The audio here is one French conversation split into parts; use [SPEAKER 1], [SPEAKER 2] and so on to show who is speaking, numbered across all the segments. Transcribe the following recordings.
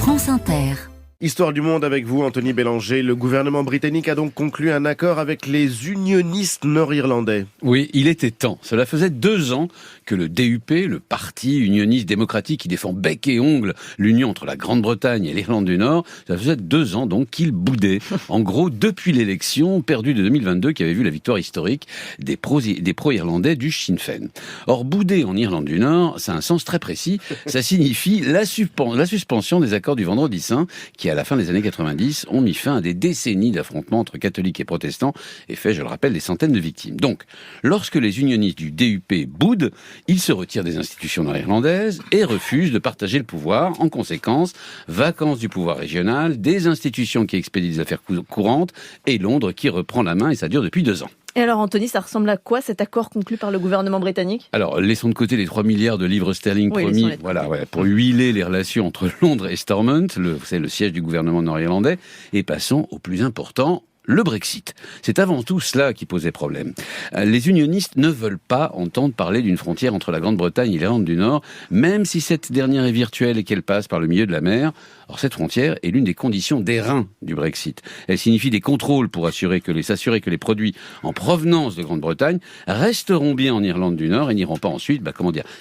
[SPEAKER 1] France Inter.
[SPEAKER 2] Histoire du monde avec vous, Anthony Bélanger. Le gouvernement britannique a donc conclu un accord avec les unionistes nord-irlandais.
[SPEAKER 3] Oui, il était temps. Cela faisait 2 ans que le DUP, le parti unioniste démocratique qui défend bec et ongle l'union entre la Grande-Bretagne et l'Irlande du Nord, ça faisait 2 ans donc qu'il boudait. En gros, depuis l'élection perdue de 2022 qui avait vu la victoire historique des pro-irlandais du Sinn Féin. Or, bouder en Irlande du Nord, ça a un sens très précis. Ça signifie la suspension des accords du Vendredi Saint qui, à la fin des années 90, ont mis fin à des décennies d'affrontements entre catholiques et protestants et fait, je le rappelle, des centaines de victimes. Donc, lorsque les unionistes du DUP boudent, ils se retirent des institutions nord-irlandaises et refusent de partager le pouvoir. En conséquence, vacances du pouvoir régional, des institutions qui expédient des affaires courantes et Londres qui reprend la main et ça dure depuis 2 ans.
[SPEAKER 4] Et alors Anthony, ça ressemble à quoi cet accord conclu par le gouvernement britannique ?
[SPEAKER 3] Alors, laissons de côté les 3 milliards de livres sterling promis pour huiler les relations entre Londres et Stormont, c'est le siège du gouvernement nord-irlandais, et passons au plus important, le Brexit. C'est avant tout cela qui posait problème. Les unionistes ne veulent pas entendre parler d'une frontière entre la Grande-Bretagne et l'Irlande du Nord, même si cette dernière est virtuelle et qu'elle passe par le milieu de la mer. Or, cette frontière est l'une des conditions d'airain du Brexit. Elle signifie des contrôles pour s'assurer que les produits en provenance de Grande-Bretagne resteront bien en Irlande du Nord et n'iront pas ensuite,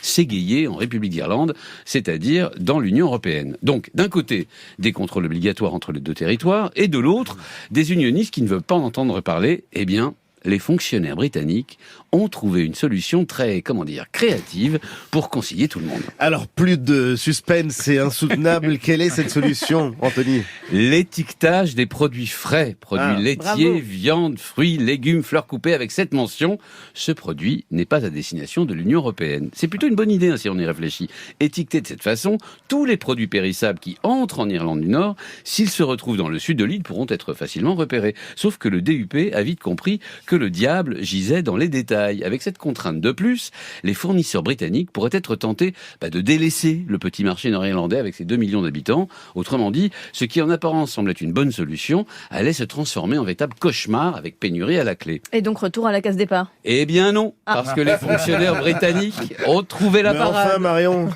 [SPEAKER 3] s'égayer en République d'Irlande, c'est-à-dire dans l'Union européenne. Donc, d'un côté, des contrôles obligatoires entre les 2 territoires, et de l'autre, des unionistes qui ne veulent pas en entendre parler. Eh bien, les fonctionnaires britanniques ont trouvé une solution très, créative pour concilier tout le monde.
[SPEAKER 2] Alors, plus de suspense, c'est insoutenable. Quelle est cette solution, Anthony ?
[SPEAKER 3] L'étiquetage des produits frais, produits laitiers,
[SPEAKER 4] bravo.
[SPEAKER 3] viande, fruits, légumes, fleurs coupées, avec cette mention, ce produit n'est pas à destination de l'Union européenne. C'est plutôt une bonne idée, si on y réfléchit. Étiqueter de cette façon, tous les produits périssables qui entrent en Irlande du Nord, s'ils se retrouvent dans le sud de l'île, pourront être facilement repérés. Sauf que le DUP a vite compris que le diable gisait dans les détails. Avec cette contrainte de plus, les fournisseurs britanniques pourraient être tentés de délaisser le petit marché nord-irlandais avec ses 2 millions d'habitants. Autrement dit, ce qui en apparence semblait une bonne solution allait se transformer en véritable cauchemar avec pénurie à la clé.
[SPEAKER 4] Et donc retour à la case départ ?
[SPEAKER 3] Eh bien non, parce que les fonctionnaires britanniques ont trouvé la parade.
[SPEAKER 2] Enfin, Marion.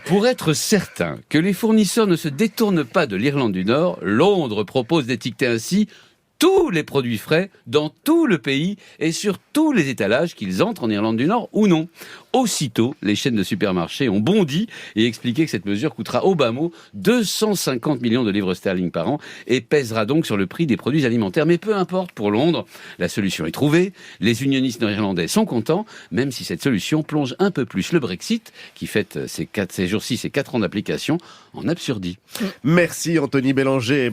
[SPEAKER 3] Pour être certain que les fournisseurs ne se détournent pas de l'Irlande du Nord, Londres propose d'étiqueter ainsi tous les produits frais dans tout le pays et sur tous les étalages, qu'ils entrent en Irlande du Nord ou non. Aussitôt, les chaînes de supermarchés ont bondi et expliqué que cette mesure coûtera au bas mot 250 millions de livres sterling par an et pèsera donc sur le prix des produits alimentaires. Mais peu importe, pour Londres, la solution est trouvée. Les unionistes nord-irlandais sont contents, même si cette solution plonge un peu plus le Brexit, qui fête ces jours-ci ses 4 ans d'application, en absurdie.
[SPEAKER 2] Merci, Anthony Bélanger.